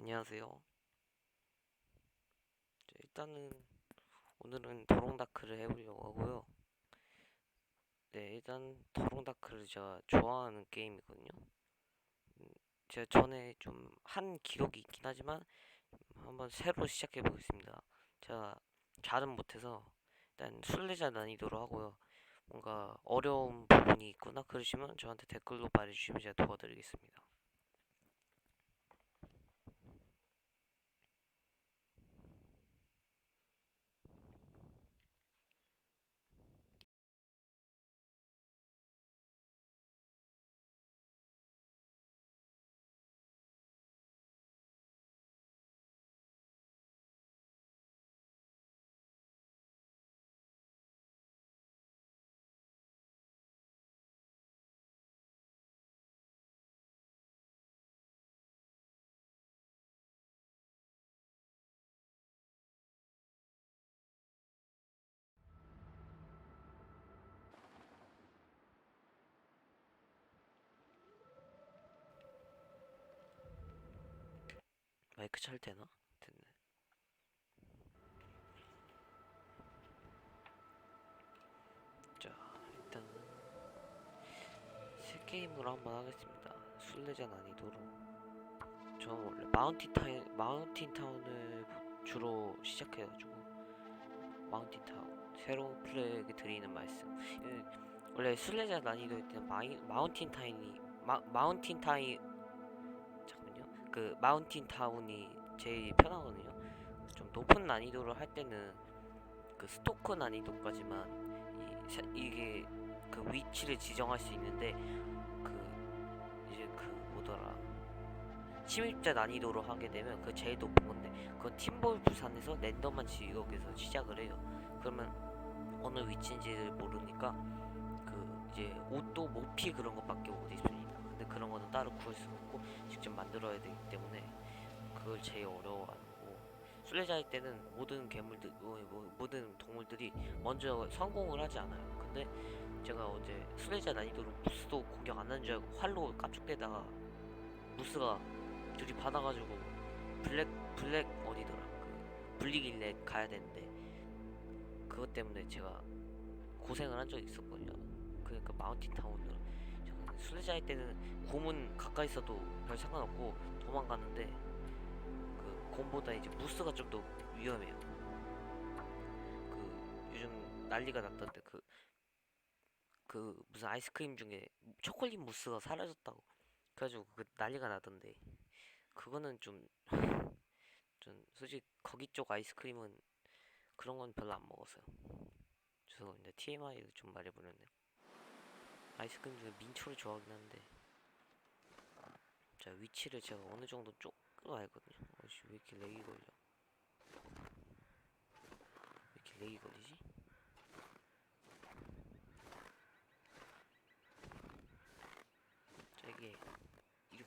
안녕하세요. 일단은 오늘은 더롱다크를 해보려고 하고요. 네, 일단 더롱다크를 제가 좋아하는 게임이거든요. 제가 전에 좀 한 기록이 있긴 하지만 한번 새로 시작해 보겠습니다. 제가 잘은 못해서 일단 순례자 난이도로 하고요. 뭔가 어려운 부분이 있거나 그러시면 저한테 댓글로 말해주시면 제가 도와드리겠습니다. 마이크 잘 되나? 됐네. 자, 일단 새 게임으로 한번 하겠습니다. 순례자 난이도로. 저는 원래 마운틴 타운을 주로 시작해가지고 마운틴 타운 새로운 플레이에게 드리는 말씀. 원래 순례자 난이도일 때는 마운틴 타운이 마운틴 타이 잠깐만요. 그 마운틴 타운이 제일 편하거든요. 좀 높은 난이도를 할 때는 그 스토커 난이도까지만 이게 그 위치를 지정할 수 있는데 그 이제 그 뭐더라 침입자 난이도로 하게 되면 그 제일 높은 건데 그건 팀볼 부산에서 랜덤한 지역에서 시작을 해요. 그러면 어느 위치인지를 모르니까 그 이제 옷도 모피 그런 것밖에 못 입습니다. 근데 그런 거는 따로 구할 수 없고 직접 만들어야 되기 때문에 그걸 제일 어려워하는 거고, 순례자일 때는 모든 괴물들 모든 동물들이 먼저 성공을 하지 않아요. 근데 제가 어제 순례자 난이도로 무스도 공격 안 하는 줄 알고 활로 깝죽대다가 무스가 둘이 받아가지고 블랙 어디더라 그 블리길래 가야 되는데 그것 때문에 제가 고생을 한 적이 있었거든요. 그러니까 마운틴 타운으로 저는 순례자일 때는 곰은 가까이 있어도 별 상관없고 도망가는데 그 곰보다 이제 무스가 좀 더 위험해요. 그 요즘 난리가 났던데 그 무슨 아이스크림 중에 초콜릿 무스가 사라졌다고 그래가지고 그 난리가 나던데 그거는 좀 솔직히 거기 쪽 아이스크림은 그런 건 별로 안 먹었어요. 죄송합니다. TMI를 좀 말해버렸네요. 아이스크림 중에 민초를 좋아하긴 한데 자 위치를 제가 어느 정도 조금 알거든요. 어씨 왜 이렇게 렉이 걸려? 왜 이렇게 렉이 걸리지? 자 이게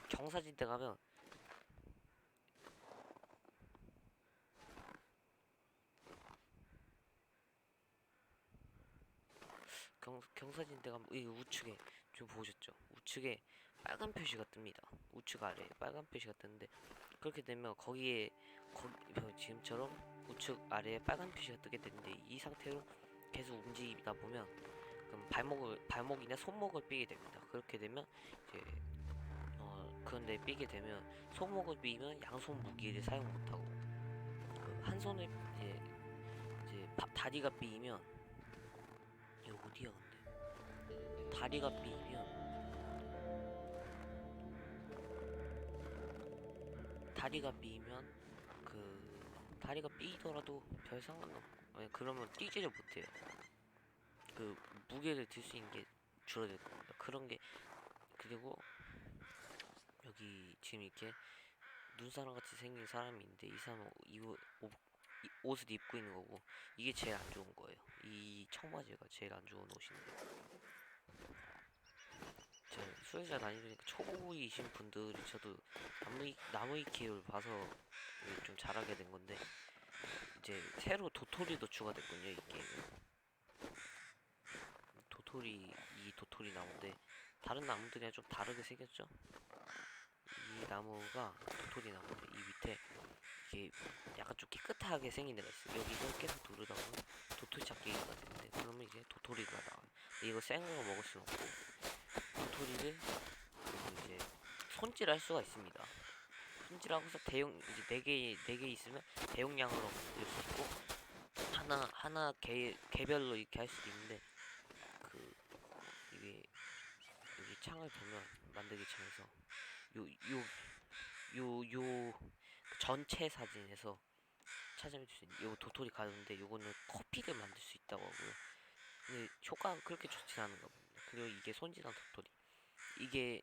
경사진대 가면 경사진대 가면 이 우측에 좀 보셨죠? 우측에 빨간 표시가 뜹니다. 우측 아래에 빨간 표시가 뜨는데 그렇게 되면 거기 지금처럼 우측 아래에 빨간 표시가 뜨게 되는데 이 상태로 계속 움직이다 보면 그럼 발목이나 손목을 삐게 됩니다. 그렇게 되면 이제 그런데 삐게 되면 손목을 삐면 양손 무기를 사용 못하고 그 한 손을 다리가 삐면 이거 어디야 근데 다리가 삐면 다리가 삐면 다리가 삐더라도 별 상관없고 아니, 그러면 뛰지를 못해요. 그 무게를 들 수 있는 게 줄어들 겁니다. 그런 게 그리고 여기 지금 이렇게 눈사람 같이 생긴 사람이 있는데 이 사람은 옷을 입고 있는 거고 이게 제일 안 좋은 거예요. 이 청바지가 제일 안 좋은 옷인데 제 수혜자 다니니까 초보이신 분들이 저도 나무위키를 봐서 좀 잘하게 된 건데 이제 새로 도토리도 추가됐군요 이 게임에. 이 도토리 나무인데 다른 나무들이랑 좀 다르게 생겼죠. 이 나무가 도토리 나무인데 이 밑에 이게 약간 좀 깨끗하게 생긴 데가 있어. 여기를 계속 누르다 보면 도토리 잡기가 되는데 그러면 이제 도토리가 나와요. 근데 이거 생거 먹을 수는 없고 도토리를 그리고 이제 손질할 수가 있습니다. 손질하고서 대용 이제 네 개 있으면 대용량으로 만들 수 있고 하나 개별로 이렇게 할 수도 있는데 그 이게 여기 창을 보면 만들기 창에서 요 전체 사진에서 찾아볼 수 있는 요 도토리 가루인데 요거는 커피를 만들 수 있다고 하고요. 근데 효과가 그렇게 좋진 않은가 봅니다. 그리고 이게 손질한 도토리. 이게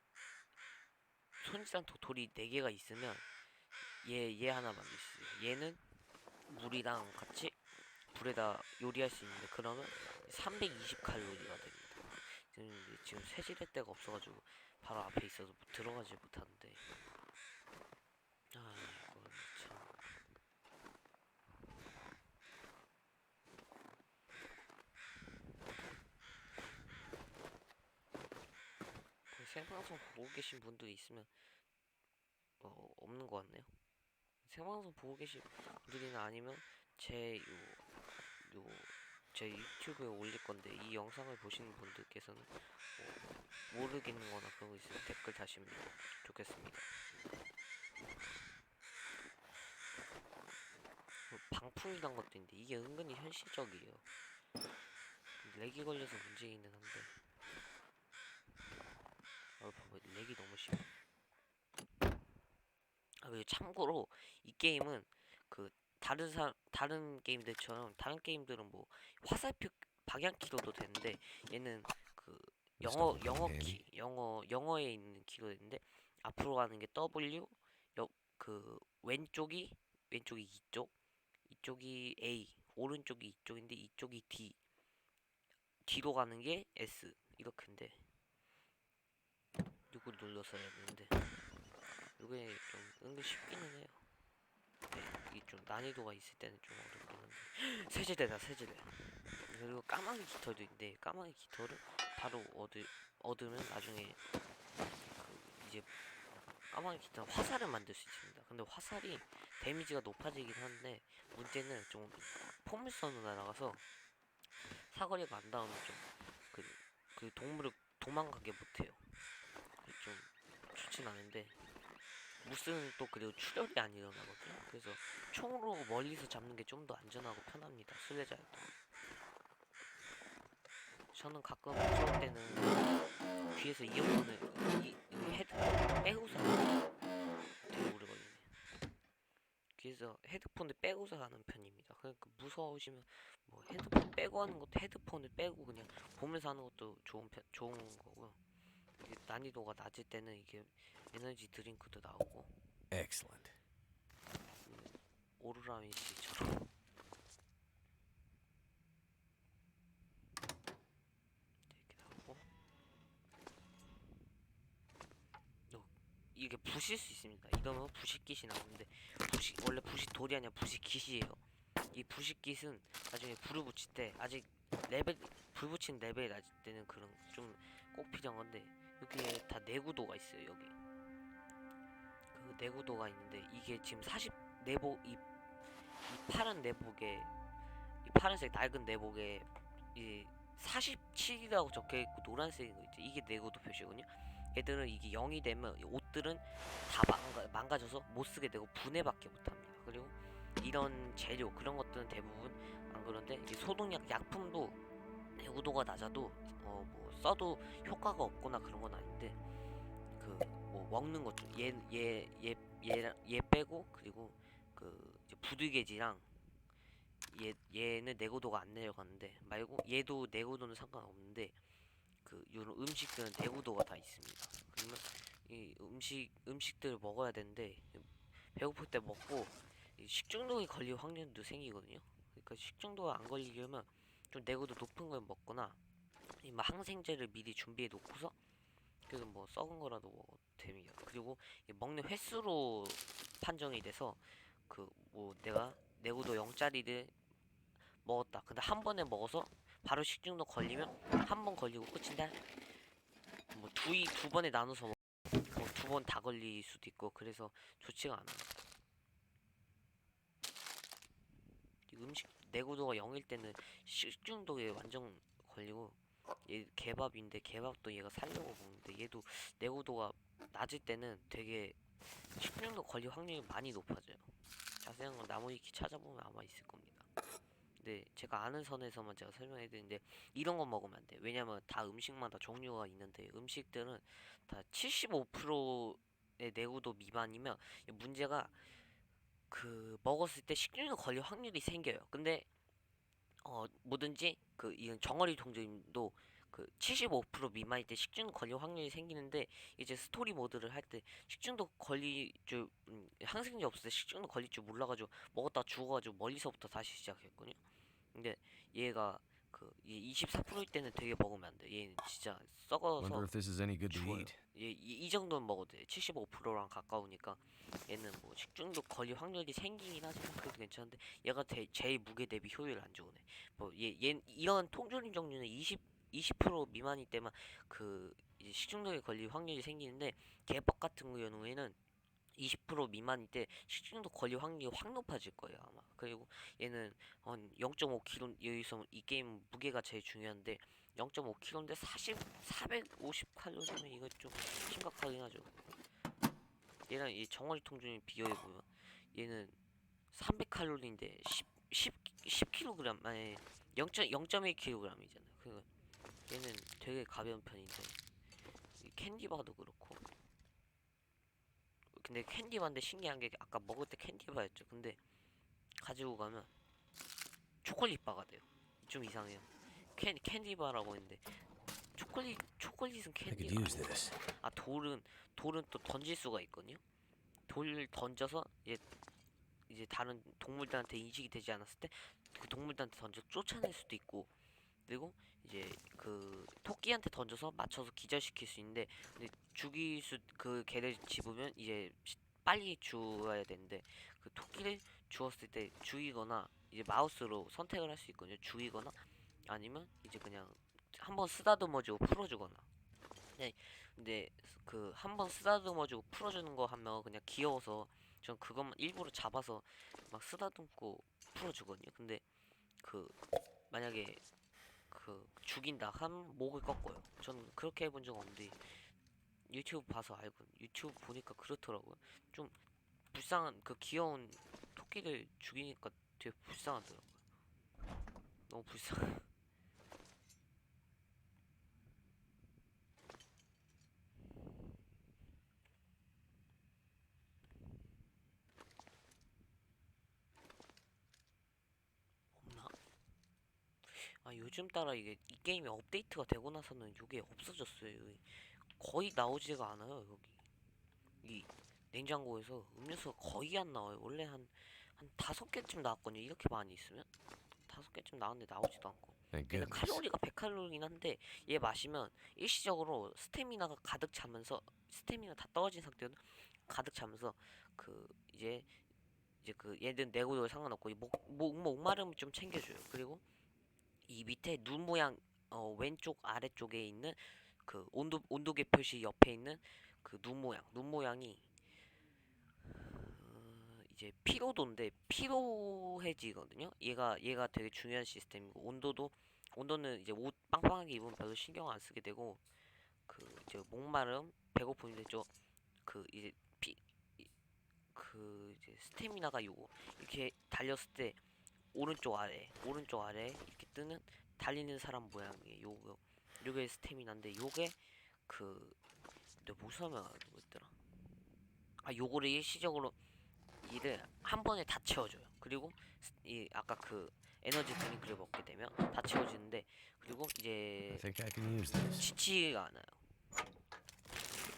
손질한 도토리 4개가 있으면 얘 하나 만들 수 있어요. 얘는 물이랑 같이 불에다 요리할 수 있는데 그러면 320칼로리가 됩니다. 지금 세질할 데가 없어가지고 바로 앞에 있어서 들어가지 못하는데 아 이거 참 생방송 보고 계신 분들이 있으면 없는 것 같네요. 생방송 보고 계신 분들이나 아니면 제 유튜브에 올릴 건데 이 영상을 보시는 분들께서는 모르겠는 거나 그런 거 있으면 댓글 다시면 좋겠습니다. 방풍이란 것도 있는데 이게 은근히 현실적이에요. 렉이 걸려서 문제이긴 한데 봐봐 렉이 너무 심해. 그리고 참고로 이 게임은 그 다른 게임들처럼 다른 게임들은 뭐 화살표 방향키 도도 되는데 얘는 그 영어에 있는 키가 있는데 앞으로 가는 게 W 그 왼쪽이 이쪽이 A 오른쪽이 이쪽인데 이쪽이 D 뒤로 가는 게 S 이렇게인데 이걸 눌러서 해야 되는데 이게 좀 은근 쉽기는 해요. 네, 이게 좀 난이도가 있을 때는 좀 어렵긴 한데 세제대다 세제대. 그리고 까마귀 깃털도 있는데 까마귀 깃털을 바로 얻으면 나중에 그 이제 까마귀 깃털 화살을 만들 수 있습니다. 근데 화살이 데미지가 높아지긴 하는데 문제는 좀 포물선으로 날아가서 사거리가 안 닿으면 좀 그 동물을 도망가게 못해요. 좀 좋진 않은데 무스는 또 그리고 출혈이 안 일어나거든요. 그래서 총으로 멀리서 잡는 게 좀 더 안전하고 편합니다. 술래자였도. 저는 가끔 무서울 때는 귀에서 이어폰을 헤드폰 빼고서 되게 오래 걸리네. 귀에서 헤드폰을 빼고서 하는 편입니다. 그러니까 무서우시면 뭐 핸드폰 빼고 하는 것도 헤드폰을 빼고 그냥 보면서 하는 것도 좋은 거고요. 난이도가 낮을 때는 이게 에너지 드링크도 나오고 Excellent. 오로라 미씨처럼 이렇게 나오고 이게 부실 수 있습니다. 이러면 부식깃이 나오는데 원래 부식돌이 아니라 부식깃이에요. 이 부식깃은 나중에 불을 붙일 때 아직 불 붙이는 레벨이 낮을 때는 그런 좀 꼭 필요한 건데 여기에 다 내구도가 있어요. 여기 그 내구도가 있는데 이게 지금 40 내복 이 파란 내복에 이 파란색 낡은 내복에 이 47이라고 적혀있고 노란색인 거 있죠. 이게 내구도 표시거든요. 얘들은 이게 0이 되면 옷들은 다 망가져서 못쓰게 되고 분해밖에 못합니다. 그리고 이런 재료 그런 것들은 대부분 안 그런데 이게 소독약 약품도 내구도가 낮아도 뭐 써도 효과가 없거나 그런 건 아닌데 그 뭐 먹는 것 중 얘 빼고 그리고 그 이제 부들개지랑 얘는 내구도가 안 내려가는데 말고 얘도 내구도는 상관없는데 그 요런 음식들은 내구도가 다 있습니다. 그러면 이 음식들을 먹어야 되는데 배고플 때 먹고 식중독이 걸릴 확률도 생기거든요. 그러니까 식중독 안 걸리려면 좀 내구도 높은 걸 먹거나 뭐 항생제를 미리 준비해 놓고서 그래서 뭐 썩은 거라도 먹어도 됩니다. 그리고 먹는 횟수로 판정이 돼서 그 뭐 내가 내구도 0짜리를 먹었다. 근데 한 번에 먹어서 바로 식중독 걸리면 한 번 걸리고 끝인데 뭐 두 번에 나눠서 두 번 다 걸릴 수도 있고 그래서 좋지가 않아요. 이 음식 내구도가 0일 때는 식중독에 완전 걸리고, 얘 개밥인데 개밥도 얘가 살려고 먹는데 얘도 내구도가 낮을 때는 되게 식중독 걸릴 확률이 많이 높아져요. 자세한 건 나무위키 찾아보면 아마 있을 겁니다. 근데 제가 아는 선에서만 제가 설명해 드리는데, 이런 거 먹으면 안 돼요. 왜냐면 다 음식마다 종류가 있는데, 음식들은 다 75%의 내구도 미만이면 문제가, 먹었을 때 식중독 걸릴 확률이 생겨요. 근데 뭐든지 이건 정어리 통조림도 75% 미만일 때 식중독 걸릴 확률이 생기는데, 이제 스토리 모드를 할 때 식중독 걸릴 줄 항생제 없을 때 식중독 걸릴 줄 몰라가지고 먹었다 죽어가지고 멀리서부터 다시 시작했거든요. 근데 얘가 24%일 때는 되게 먹으면 안 돼. 얘는 진짜 Wonder 썩어서 if this is any good to 죽어요. eat. 이 정도는 먹어도 돼. 75%랑 가까우니까 얘는 뭐 식중독 걸릴 확률이 생기긴 하지만 그래도 괜찮은데, 얘가 제일 무게 대비 효율 안 좋으네. 얘 이런 통조림 종류는 20% 미만일 때만 이제 식중독에 걸릴 확률이 생기는데, 개밥 같은 경우에는 20% 미만일 때 식중독 걸릴 확률이 확 높아질 거예요 아마. 그리고 얘는 한 0.5kg, 여기서 이 게임 무게가 제일 중요한데 0.5kg인데 450칼로리면 이거 좀 심각하긴 하죠. 얘랑 이 정어리 통조림 비교해보면 얘는 300칼로리인데 10kg, 아니 0.1kg이잖아요. 얘는 되게 가벼운 편인데, 이 캔디바도 그렇고. 근데 캔디바인데 신기한 게 아까 먹을 때 캔디바였죠. 근데 가지고 가면 초콜릿바가 돼요. 좀 이상해요. 캔디바라고 했는데 초콜릿은 I could 캔디가 use 아니고. this. 아, 돌은 또 던질 수가 있거든요. 돌을 던져서 이제 다른 동물들한테 인식이 되지 않았을 때 그 동물들한테 던져 쫓아낼 수도 있고, 그리고 이제 토끼한테 던져서 맞춰서 기절시킬 수 있는데, 근데 걔를 집으면 이제 빨리 죽어야 되는데, 토끼를 주었을 때 죽이거나 이제 마우스로 선택을 할 수 있거든요. 죽이거나 아니면 이제 그냥 한번 쓰다듬어주고 풀어주거나. 네, 근데 한번 쓰다듬어주고 풀어주는 거 하면 그냥 귀여워서 전 그것만 일부러 잡아서 막 쓰다듬고 풀어주거든요. 근데 그 만약에 죽인다 하면 목을 꺾어요. 저는 그렇게 해본 적 없는데 유튜브 봐서 알고, 유튜브 보니까 그렇더라고요. 좀 불쌍한, 귀여운 토끼를 죽이니까 되게 불쌍하더라고요. 너무 불쌍해. 없나? 아, 요즘 따라 이 게임이 업데이트가 되고 나서는 이게 없어졌어요. 거의 나오지가 않아요. 여기 이 냉장고에서 음료수가 거의 안 나와요. 원래 한 5개쯤 나왔거든요. 이렇게 많이 있으면 5개쯤 나왔는데 나오지도 않고. Thank 얘는 goodness. 칼로리가 100칼로리긴 한데, 얘 마시면 일시적으로 스태미나가 가득 차면서, 스태미나 다 떨어진 상태로 가득 차면서 이제 얘들 내구도에 상관없고 이 목마름 좀 챙겨줘요. 그리고 이 밑에 눈 모양, 왼쪽 아래쪽에 있는 온도계 표시 옆에 있는 눈 모양이 이제 피로도인데 피로해지거든요. 얘가 되게 중요한 시스템이고, 온도는 이제 옷 빵빵하게 입으면 별로 신경 안 쓰게 되고, 이제 목마름, 배고픔인데 이제 피 이제 스태미나가 요거 이렇게 달렸을 때 오른쪽 아래 이렇게 뜨는 달리는 사람 모양의 요게 스태미나인데, 요게 내가 뭐 설명하는 거였더라. 아, 요거를 일시적으로 이를 한 번에 다 채워줘요. 그리고 이 아까 에너지 드링크를 먹게 되면 다 채워지는데, 그리고 I 이제 think I can use this. 지치가 않아요.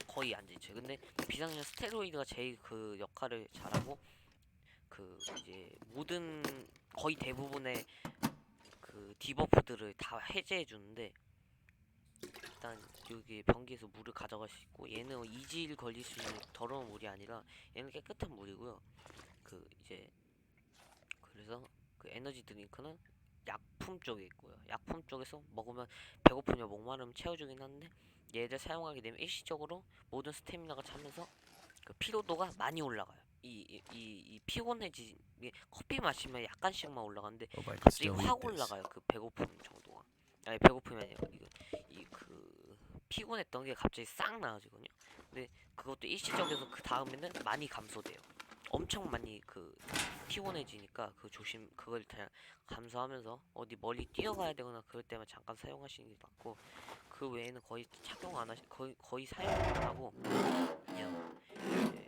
거의 안 지쳐요. 근데 비상용 스테로이드가 제일 역할을 잘하고, 이제 모든 거의 대부분의 디버프들을 다 해제해 주는데, 일단 여기 변기에서 물을 가져갈 수 있고, 얘는 이질 걸릴 수 있는 더러운 물이 아니라 얘는 깨끗한 물이고요. 이제 그래서 에너지 드링크는 약품 쪽에 있고요. 약품 쪽에서 먹으면 배고프냐 목마름 채워주긴 하는데, 얘를 사용하게 되면 일시적으로 모든 스태미나가 차면서 그 피로도가 많이 올라가요. 이 피곤해지 커피 마시면 약간씩만 올라가는데 Hope I can 갑자기 still eat 확 this. 올라가요. 그 배고픔 정도가. 아니 배고픔이 아니라 이 그 피곤했던 게 갑자기 싹 나아지거든요. 근데 그것도 일시적이어서 그 다음에는 많이 감소돼요. 엄청 많이 그 피곤해지니까 그 조심 그걸 다 감소하면서 어디 멀리 뛰어가야 되거나 그럴 때만 잠깐 사용하시는 게 맞고 그 외에는 거의 착용 안 하시 거의 사용 안 하고 그냥 이제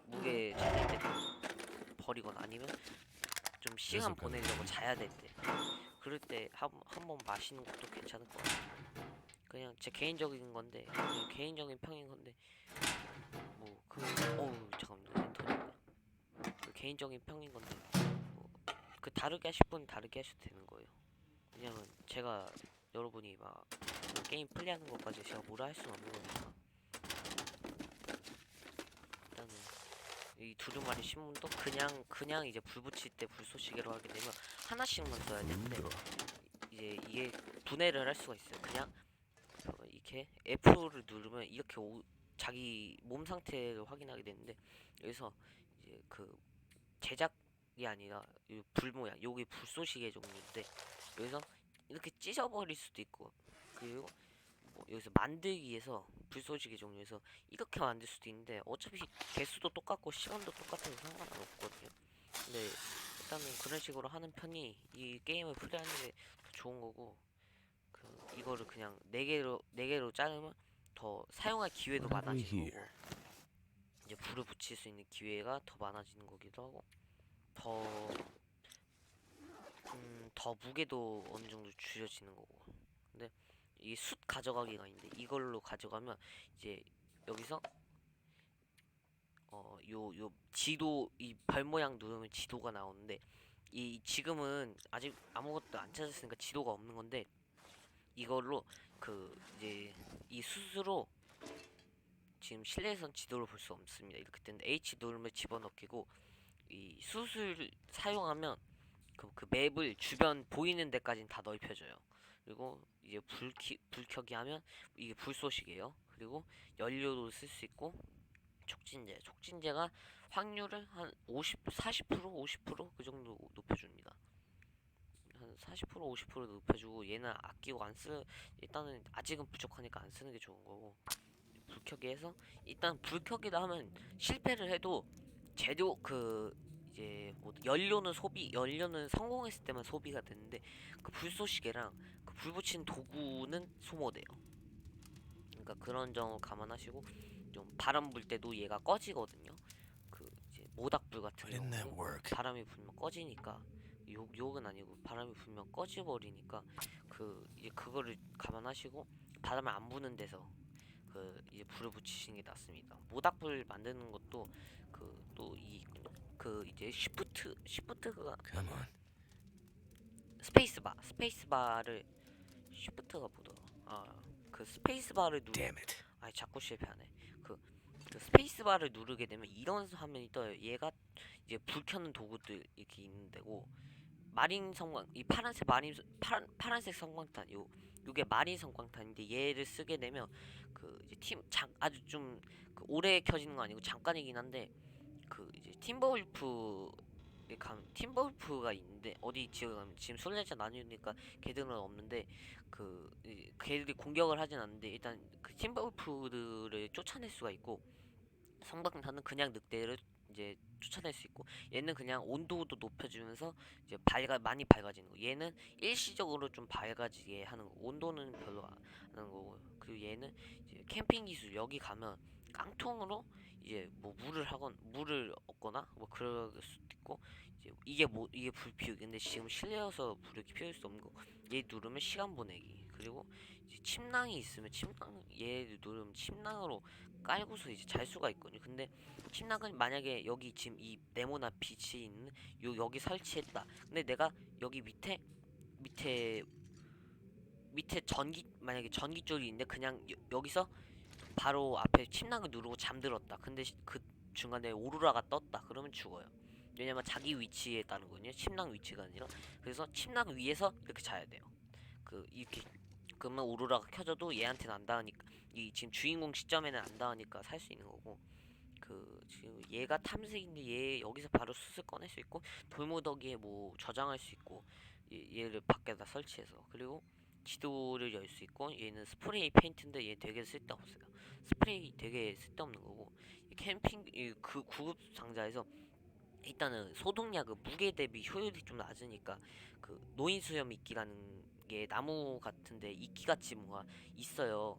무게 차릴 때 좀 버리거나 아니면 좀 시간 This'll come in 보내려고 handy. 자야 될 때 그럴 때 한 번 마시는 것도 괜찮을 것 같아요. 그냥 제 개인적인 건데 그냥 개인적인 평인 건데 뭐 그 어우 잠깐만요 인터넷 그 개인적인 평인 건데 뭐 그 다르게 하실 분은 다르게 하셔도 되는 거예요. 왜냐면 제가 여러분이 막 게임 플레이하는 것까지 제가 뭐라 할 수는 없는 거니까 일단은 이 두루마리 신문도 그냥 이제 불 붙일 때 불쏘시개로 하게 되면 하나씩만 써야 되는데 Food. 이제 이게 분해를 할 수가 있어요. 그냥 이렇게 F를 누르면 이렇게 자기 몸 상태를 확인하게 되는데 여기서 이제 그 제작이 아니라 이 불 모양 여기 불쏘시개 종류인데 여기서 이렇게 찢어버릴 수도 있고 그리고 뭐 여기서 만들기 위해서 불쏘시개 종류에서 이렇게 만들 수도 있는데 어차피 개수도 똑같고 시간도 똑같아서 상관은 없거든요. 근데 일단은 그런 식으로 하는 편이 이 게임을 플레이하는 게 더 좋은 거고 그 이거를 그냥 네 개로 자르면 더 사용할 기회도 What have we 많아지는 here? 거고 이제 불을 붙일 수 있는 기회가 더 많아지는 거기도 하고 더 더 무게도 어느 정도 줄여지는 거고. 근데 이 숯 가져가기가 있는데 이걸로 가져가면 이제 여기서 요 지도 이 별 모양 누르면 지도가 나오는데 이 지금은 아직 아무것도 안 찾았으니까 지도가 없는 건데 이걸로 그 이제 이 숯으로 지금 실내에선 지도를 볼 수 없습니다. 이렇게 되는데 H 누르면 집어넣기고 이 숯을 사용하면 그 맵을 주변 보이는 데까지는 다 넓혀줘요. 그리고 이제 불 켜기 하면 이게 불쏘시개요. 그리고 연료도 쓸 수 있고 촉진제가 확률을 한 40% 50%그 정도 높여줍니다. 한 40% 50% 높여주고 얘는 아끼고 일단은 아직은 부족하니까 안 쓰는 게 좋은 거고 불 켜기 해서 일단 불 켜기다 하면 실패를 해도 재료 그 이제 뭐 연료는 성공했을 때만 소비가 되는데 그 불쏘시개랑 그 불 붙이는 도구는 소모돼요. 그러니까 그런 점을 감안하시고 좀 바람 불 때도 얘가 꺼지거든요. 그 이제 모닥불 같은 Why didn't that 경우는 work? 바람이 불면 꺼지니까 욕은 아니고 바람이 불면 꺼져버리니까 그 이제 그거를 감안하시고 바람을 안 부는 데서 그 이제 불을 붙이시는 게 낫습니다. 모닥불 만드는 것도 그 또 그 이제 시프트가 Come on. 스페이스바를 시프트가 뭐더라? 그 스페이스바를 Damn it. 아니 자꾸 실패하네. 그, 그 스페이스바를 누르게 되면 이런 화면이 떠요. 얘가 이제 불 켜는 도구들 이렇게 있는 데고 마린 성광 이 파란색 파란색 성광탄 요게 마린 성광탄인데 얘를 쓰게 되면 그 이제 아주 좀그 오래 켜지는 거 아니고 잠깐이긴 한데 그 이제 팀버울프가 있는데 어디 지금 순례자 나뉘니까 걔들은 없는데 걔들이 공격을 하진 않는데 일단 그 팀버울프들을 쫓아낼 수가 있고 성광탄은 그냥 늑대를 이제 쫓아낼 수 있고 얘는 그냥 온도도 높여주면서 이제 많이 밝아지는 거. 얘는 일시적으로 좀 밝아지게 하는 거. 온도는 별로 안 하는 거고. 그리고 얘는 이제 캠핑 기술 여기 가면 깡통으로 이제 뭐 물을 얻거나 뭐 그럴 수도 있고 이제 이게 불 피우기. 근데 지금 실내여서 불을 피울 수 없는 거. 얘 누르면 시간 보내기. 그리고 이제 침낭이 있으면 얘 누르면 침낭으로 깔고서 이제 잘 수가 있거든요. 근데 침낭은 만약에 여기 지금 이 네모난 빛이 있는 여기 설치했다. 근데 내가 여기 밑에 만약에 전기줄이 있는데 그냥 여기서 바로 앞에 침낭을 누르고 잠들었다. 근데 그 중간에 오로라가 떴다. 그러면 죽어요. 왜냐면 자기 위치에 따르거든요. 침낭 위치가 아니라. 그래서 침낭 위에서 이렇게 자야 돼요. 이렇게 그러면 오로라가 켜져도 얘한테는 안 닿으니까 이 지금 주인공 시점에는 안 닿으니까 살 수 있는 거고 그 지금 얘가 탐색인데 얘 여기서 바로 숯을 꺼낼 수 있고 돌무더기에 뭐 저장할 수 있고 얘를 밖에다 설치해서 그리고 지도를 열 수 있고 얘는 스프레이 페인트인데 얘 되게 쓸데없어요. 스프레이 되게 쓸데없는 거고 이 캠핑 그 구급 상자에서 일단은 소독약은 무게 대비 효율이 좀 낮으니까 그 노인수염 이끼라는 게 나무 같은데 이끼같이 뭔가 있어요.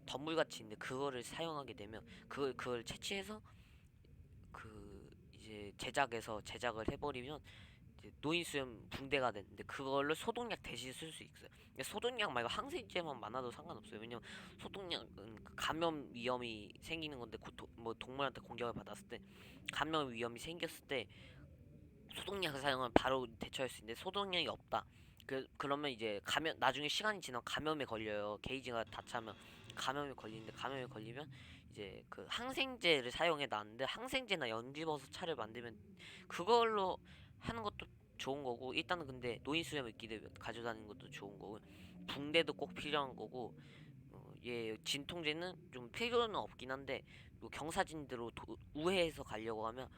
덤물같이 있는데 그거를 사용하게 되면 그걸 채취해서 그 이제 제작을 해버리면 이제 노인수염 붕대가 되는데 그걸로 소독약 대신 쓸 수 있어요. 근데 소독약 말고 항생제만 많아도 상관없어요. 왜냐면 소독약은 그 감염 위험이 생기는 건데 뭐 동물한테 공격을 받았을 때 감염 위험이 생겼을 때 소독약을 사용하면 바로 대처할 수 있는데 소독약이 없다. 그러면 이제 나중에 시간이 지나면 감염에 걸려요. 게이지가 다 차면 감염에 걸리는데 감염에 걸리면 이제 그 항생제를 사용해 놨는데 항생제나 연기버섯 차를 만들면 그걸로 하는 것도 좋은 거고 일단은 근데 노인수염 있기를 가져다니는 것도 좋은 거고 붕대도 꼭 필요한 거고 얘 진통제는 좀 필요는 없긴 한데 요 경사진대로 우회해서 가려고 하면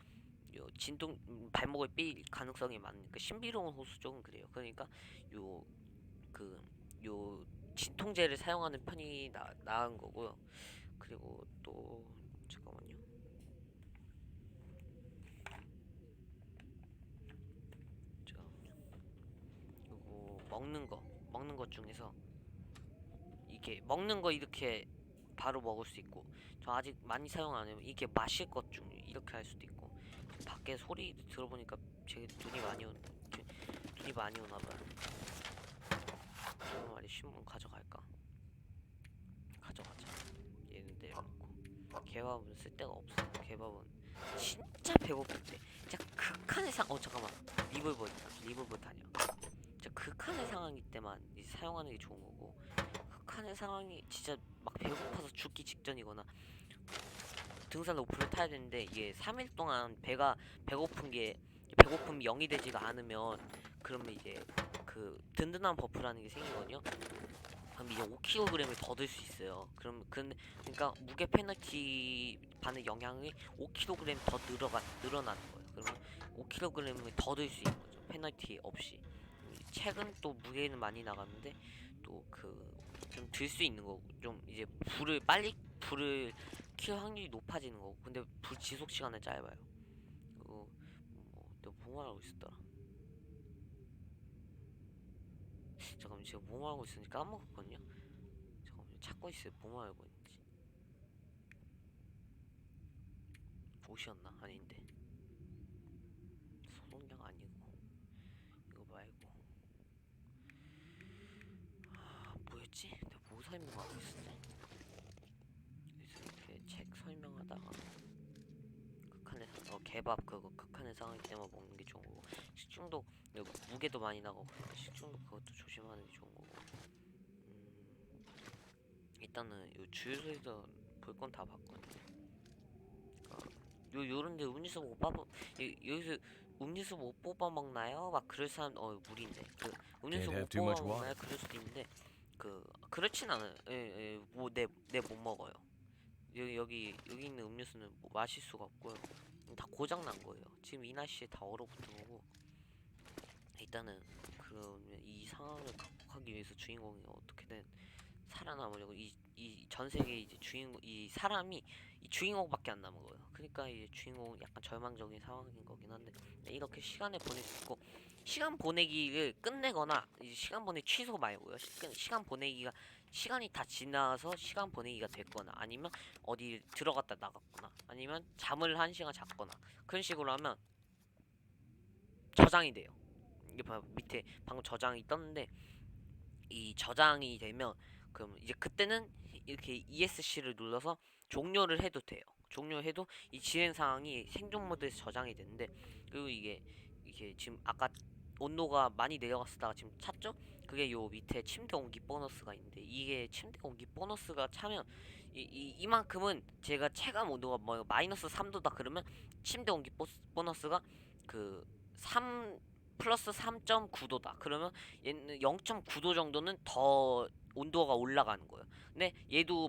요 진통 발목을 삘 가능성이 많으니까 신비로운 호수 쪽은 그래요. 그러니까 요 그 요 진통제를 사용하는 편이 나은 거고요. 그리고 또 잠깐만요. 잠깐만요. 요거 먹는 것 중에서 이게 먹는 거 이렇게 바로 먹을 수 있고 저 아직 많이 사용 안 해요. 이게 마실 것 중 이렇게 할 수도 있고 밖에 소리 들어보니까 제 눈이 많이 오나 봐요. 이거 말이 신문 가져갈까? 가져가자. 얘는 내려놓고 개밥은 쓸데가 없어. 개밥은 진짜 배고플 때 진짜 극한의 잠깐만 리볼버 다녀. 진짜 극한의 상황일 때만 이제 사용하는 게 좋은 거고 극한의 상황이 진짜 막 배고파서 죽기 직전이거나 등산 로프를 타야 되는데 이게 3일 동안 배고픔이 0이 되지가 않으면 그러면 이제 그 든든한 버프라는 게 생기거든요. 그럼 이제 5kg을 더 들 수 있어요. 그러니까 무게 페널티 받는 영향이 5kg 더 늘어나는 거예요. 그러면 5kg을 더 들 수 있는 거죠. 페널티 없이. 책은 또 무게는 많이 나가는데 또 그 좀 들 수 있는 거고 좀 이제 불을 킬 확률이 높아지는 거고 근데 불 지속 시간은 짧아요. 그리고 내가 뭐 말하고 있었더라. 잠깐만 제가 뭐 말하고 있으니까 까먹었거든요. 잠깐만요. 찾고 있어요. 뭐 말하고 있는지. 옷이었나? 아닌데. 소독약 아니고 이거 말고 뭐였지? 내가 뭐 설명하고 있었지? 그래서 이렇게 책 설명하다가 개밥 그거 극한의 상황 때만 먹는 게 좋은 거고 식중독 무게도 많이 나가고 그러니까 식중독 그것도 조심하는 게 좋은 거고 일단은 요 주유소에서 볼 건 다 봤거든요. 그러니까 요런데 음료수 못 뽑아 여기서 음료수 못 뽑아 먹나요? 막 그럴 사람 무리인데 그 음료수 Can't 못 have too much 뽑아 먹나요? water. 그럴 수도 있는데 그렇진 않아요. 뭐내 못 먹어요. 여기 있는 음료수는 뭐 마실 수가 없고요. 다 고장 난 거예요. 지금 이 날씨에 다 얼어붙은 거고 일단은 그러면 이 상황을 극복하기 위해서 주인공이 어떻게든 살아남으려고 이 전 세계 이제 이 사람이 이 주인공밖에 안 남은 거예요. 그러니까 이제 주인공은 약간 절망적인 상황인 거긴 한데 이렇게 시간을 보낼 수 있고 시간 보내기를 끝내거나 이제 시간 보내 취소 말고요. 시간 보내기가 시간이 다 지나서 시간 보내기가 됐거나 아니면 어디 들어갔다 나갔거나 아니면 잠을 1시간 잤거나 그런 식으로 하면 저장이 돼요. 이게 봐 밑에 방금 저장이 떴는데 이 저장이 되면 그럼 이제 그때는 이렇게 ESC를 눌러서 종료를 해도 돼요. 종료해도 이 진행 상황이 생존 모드에서 저장이 되는데 그리고 이게 지금 아까 온도가 많이 내려갔다가 지금 찼죠? 그게 요 밑에 침대 온기 보너스가 있는데 이게 침대 온기 보너스가 차면 이만큼은 제가 체감 온도가 뭐 마이너스 3도다 그러면 침대 온기 보너스가 그 3 플러스 3.9도다 그러면 얘는 0.9도 정도는 더 온도가 올라가는 거예요. 근데 얘도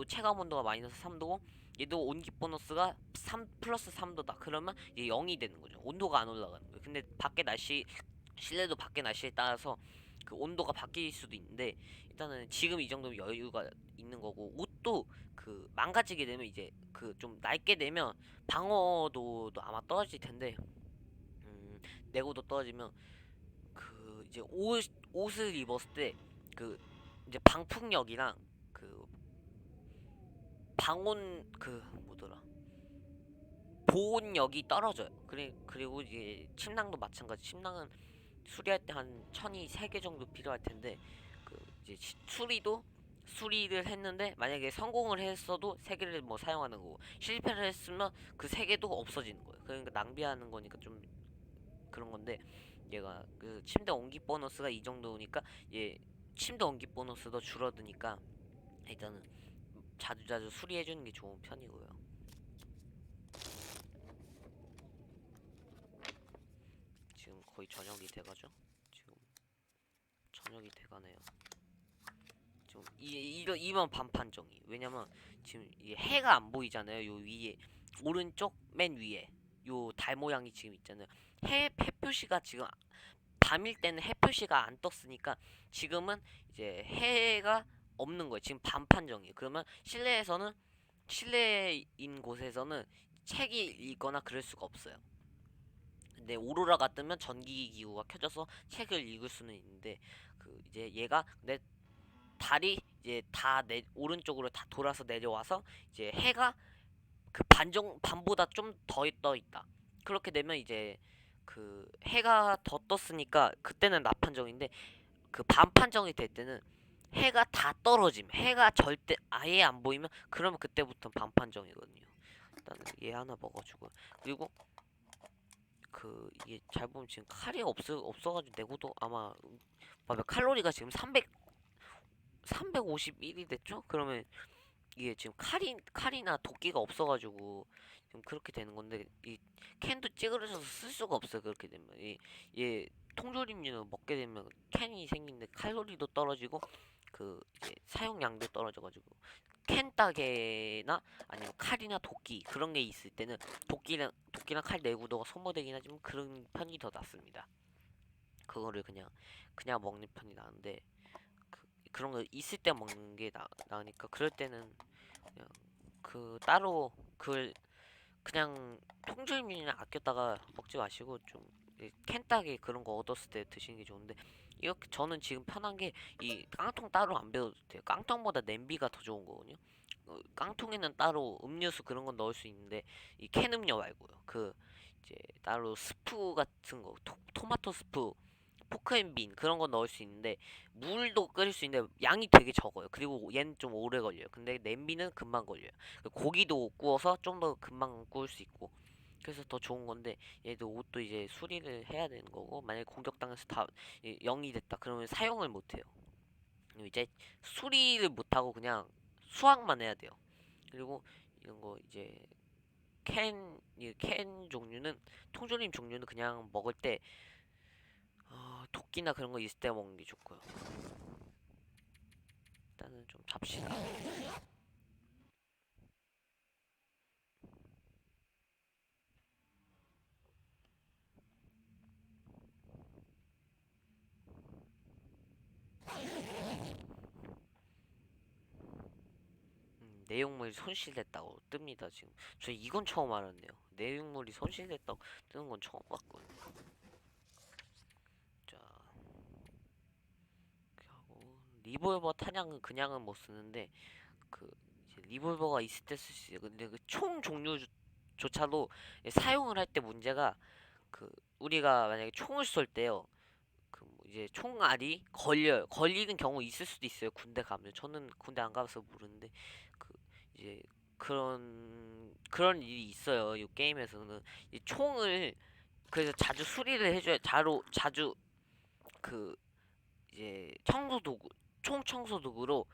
체감 온도가 마이너스 3도고 얘도 온기 보너스가 3 플러스 3도다. 그러면 이게 0이 되는 거죠. 온도가 안 올라가는 거예요. 근데 실내도 밖에 날씨에 따라서 그 온도가 바뀔 수도 있는데 일단은 지금 이 정도면 여유가 있는 거고 옷도 그 망가지게 되면 이제 그 좀 낡게 되면 방어도도 아마 떨어질 텐데 내구도 떨어지면 그 이제 옷을 입었을 때 그 이제 방풍력이랑 그 방온 그 뭐더라 보온력이 떨어져요. 그리고 이제 침낭도 마찬가지. 침낭은 수리할 때 한 천이 3개 정도 필요할 텐데 그 이제 수리를 했는데 만약에 성공을 했어도 3개를 뭐 사용하는 거고 실패를 했으면 그 3개도 없어지는 거예요. 그러니까 낭비하는 거니까 좀 그런 건데 얘가 그 침대 온기 보너스가 이 정도니까 얘 침대 온기 보너스도 줄어드니까 일단은 자주자주 수리해주는 게 좋은 편이고요. 지금 거의 저녁이 돼가죠? 지금 저녁이 돼가네요. 지금 이런 반판정이. 왜냐면 지금 이 해가 안 보이잖아요. 요 위에 오른쪽 맨 위에 요 달 모양이 지금 있잖아요. 해 표시가 지금 밤일 때는 해 표시가 안 떴으니까 지금은 이제 해가 없는 거예요. 지금 반판정이에요. 그러면 실내인 곳에서는 책이 읽거나 그럴 수가 없어요. 근데 오로라가 뜨면 전기 기구가 켜져서 책을 읽을 수는 있는데 그 이제 얘가 내 달이 이제 오른쪽으로 다 돌아서 내려와서 이제 해가 그 반보다 좀 더 떠 있다. 그렇게 되면 이제 그 해가 더 떴으니까 그때는 나판정인데 그 반판정이 될 때는 해가 다 떨어짐. 해가 절대 아예 안 보이면 그러면 그때부터 반판정이거든요. 일단은 얘 하나 먹어주고 그리고 그 이게 잘 보면 지금 칼이 없어가지고 내구도 아마 봐봐 칼로리가 지금 351이 됐죠? 그러면 이게 지금 칼이나 도끼가 없어가지고 지금 그렇게 되는 건데 이 캔도 찌그러져서 쓸 수가 없어요. 그렇게 되면 얘 통조림류는 먹게 되면 캔이 생기는데 칼로리도 떨어지고 그 이제 사용량도 떨어져가지고 캔 따개나 아니면 칼이나 도끼 그런 게 있을 때는 도끼랑 칼 내구도가 소모되긴 하지만 그런 편이 더 낫습니다. 그거를 그냥 먹는 편이 나은데 그런 거 있을 때 먹는 게 나으니까 그럴 때는 그냥 그 따로 그걸 그냥 통조림이나 아꼈다가 먹지 마시고 좀 캔따기 그런 거 얻었을 때 드시는 게 좋은데 이렇게 저는 지금 편한 게 이 깡통 따로 안 배워도 돼요. 깡통보다 냄비가 더 좋은 거거든요. 깡통에는 따로 음료수 그런 건 넣을 수 있는데 이 캔 음료 말고요. 그 이제 따로 스프 같은 거 토마토 스프 포크앤빈 그런 거 넣을 수 있는데 물도 끓일 수 있는데 양이 되게 적어요. 그리고 얘는 좀 오래 걸려요. 근데 냄비는 금방 걸려요. 고기도 구워서 좀 더 금방 구울 수 있고 그래서 더 좋은 건데 얘도 옷도 이제 수리를 해야 되는 거고 만약에 공격당해서 다 0이 됐다 그러면 사용을 못 해요. 이제 수리를 못 하고 그냥 수확만 해야 돼요. 그리고 이런 거 이제 캔 종류는 통조림 종류는 그냥 먹을 때 도끼나 그런 거 있을 때 먹는 게 좋고요. 일단은 좀 잡시다. 내용물이 손실됐다고 뜹니다 지금. 저 이건 처음 알았네요. 내용물이 손실됐다고 뜨는 건 처음 봤거든요. 자, 이렇게 하고 리볼버 탄약은 그냥은 못 쓰는데 그 이제 리볼버가 있을 때 쓸 수 있어요. 근데 그 총 종류조차도 사용을 할 때 문제가 그 우리가 만약에 총을 쏠 때요. 그 뭐 이제 총알이 걸려요. 걸리는 경우 있을 수도 있어요. 군대 가면. 저는 군대 안 가서 모르는데 그 이제 그런 일이 있어요. 이 게임에서는 이 총을 그래서 자주 수리를 해줘야 자주 그 이제 총 청소 도구로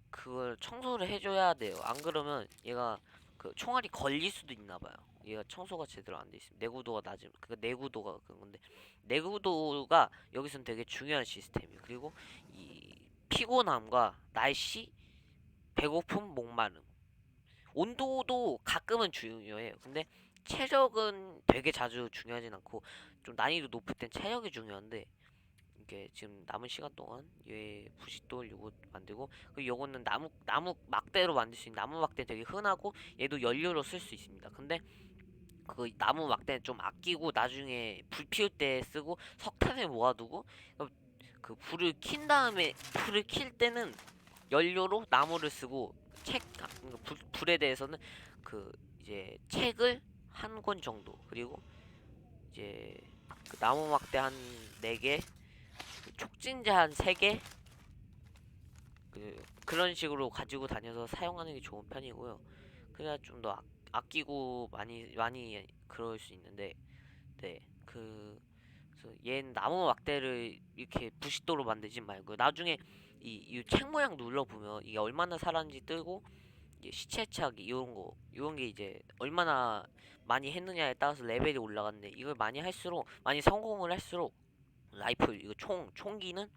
그걸 청소를 해줘야 돼요. 안 그러면 얘가 그 총알이 걸릴 수도 있나 봐요. 얘가 청소가 제대로 안 돼 있으면 내구도가 낮으면 그 내구도가 그런 건데 내구도가 여기선 되게 중요한 시스템이에요. 그리고 이 피곤함과 날씨, 배고픔, 목마름. 온도도 가끔은 중요해요. 근데 체력은 되게 자주 중요하진 않고 좀 난이도 높을 땐 체력이 중요한데 이게 지금 남은 시간 동안 얘 부싯돌 요거 만들고 그 요거는 나무 막대로 만들 수 있는 나무 막대 되게 흔하고 얘도 연료로 쓸 수 있습니다. 근데 그 나무 막대는 좀 아끼고 나중에 불 피울 때 쓰고 석탄을 모아두고 그 불을 킨 다음에 불을 킬 때는 연료로 나무를 쓰고 불에 대해서는 그 이제 책을 한 권 정도 그리고 이제 그 나무 막대 한 4개 촉진제 한 3개 그런 식으로 가지고 다녀서 사용하는 게 좋은 편이고요. 그래야 좀 더 아끼고 많이 그럴 수 있는데 네. 그래서 얘는 나무 막대를 이렇게 부싯돌로 만들지 말고 나중에 이 책 모양 눌러보면 이게 얼마나 살았는지 뜨고 이게 시체 차기 이런 게 이제 얼마나 많이 했느냐에 따라서 레벨이 올라갔는데 이걸 많이 할수록 많이 성공을 할수록 라이플 이거 총기는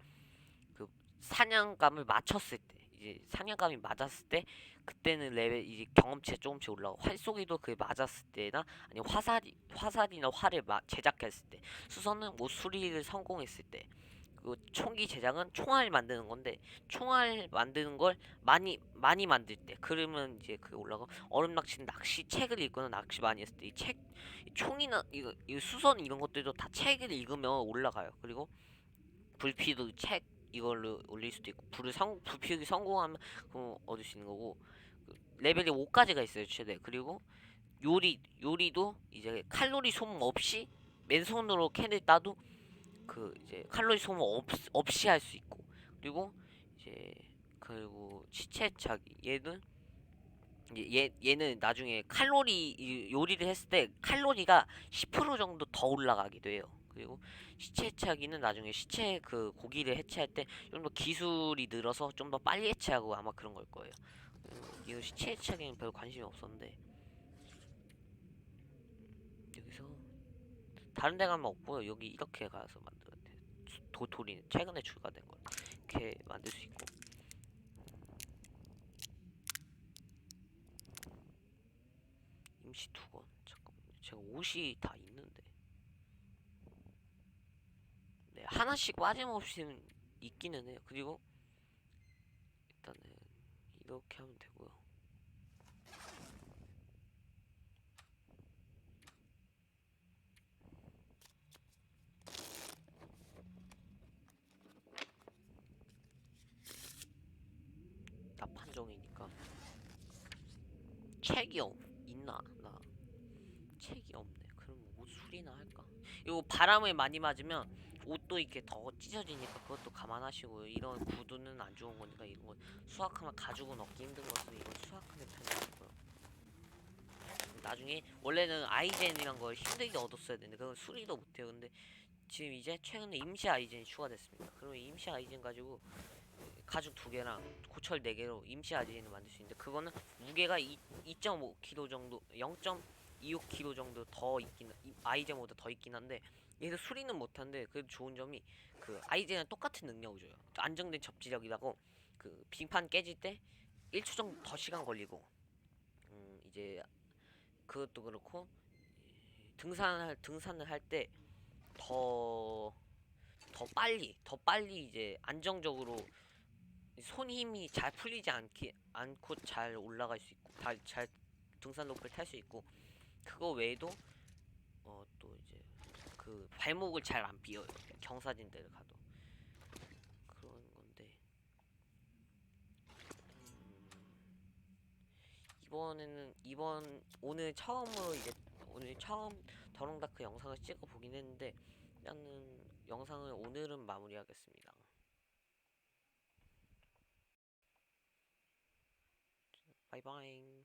그 사냥감을 맞췄을 때 이제 사냥감이 맞았을 때 그때는 레벨 이제 경험치가 조금씩 올라가고 활쏘기도 그게 맞았을 때나 아니면 화살이나 활을 제작했을 때 수선은 뭐 수리를 성공했을 때 그리고 총기 제작은 총알 만드는 건데 총알 만드는 걸 많이 만들 때 그러면 이제 그게 올라가 얼음 낚시는 낚시 책을 읽거나 낚시 많이 했을 때 이 책 총이나 이거 수선 이런 것들도 다 책을 읽으면 올라가요. 그리고 불피도 책 이걸로 올릴 수도 있고 불 피우기 성공하면 얻을 수 있는 거고 레벨이 5까지가 있어요 최대. 그리고 요리도 이제 칼로리 소모 없이 맨손으로 캔을 따도 그 이제 칼로리 소모 없이 할 수 있고 그리고 이제 그리고 시체차기 얘는 나중에 요리를 했을 때 칼로리가 10% 정도 더 올라가기도 해요. 그리고 시체차기는 나중에 시체 그 고기를 해체할 때 좀 더 기술이 늘어서 좀 더 빨리 해체하고 아마 그런 걸 거예요. 이거 시체 해체하기는 별 관심이 없었는데 여기서 다른 데 가면 없고요. 여기 이렇게 가서 만들어야 돼. 도토리는 최근에 추가된 거 이렇게 만들 수 있고 임시 두건 잠깐만요. 제가 옷이 다 있는데 네 하나씩 빠짐없이 있기는 해요. 그리고 일단은 이렇게 하면 되고요. 나 판정이니까 책이 있나? 나 책이 없네. 그럼 옷 수리나 할까? 이거 바람을 많이 맞으면 옷도 이렇게 더 찢어지니까 그것도 감안하시고요. 이런 구두는 안 좋은 거니까 이거 수확하면 가죽은 얻기 힘든 것도 이건 수확하는 편이고요. 나중에 원래는 아이젠이란 걸 힘들게 얻었어야 되는데 그건 수리도 못해요. 근데 지금 이제 최근에 임시 아이젠이 추가됐습니다. 그러면 임시 아이젠 가지고 가죽 2개랑 고철 4개로 임시 아이젠을 만들 수 있는데 그거는 무게가 2.5kg 정도 0.26kg 정도 더 있긴 아이젠보다 더 있긴 한데 얘도 수리는 못한데 그래도 좋은 점이 그 아이젠은 똑같은 능력을 줘요. 안정된 접지력이라고 그 빙판 깨질 때 1초 정도 더 시간 걸리고 이제 그것도 그렇고 등산을 할 때 더 더 빨리 이제 안정적으로 손 힘이 잘 풀리지 않고 잘 올라갈 수 있고 잘 등산 로프를 탈 수 있고 그거 외에도 또 이제 그 발목을 잘 안 삐어요. 경사진 데를 가도 그런 건데 오늘 처음 더롱다크 영상을 찍어 보긴 했는데 일단은 영상을 오늘은 마무리하겠습니다. 바이바이.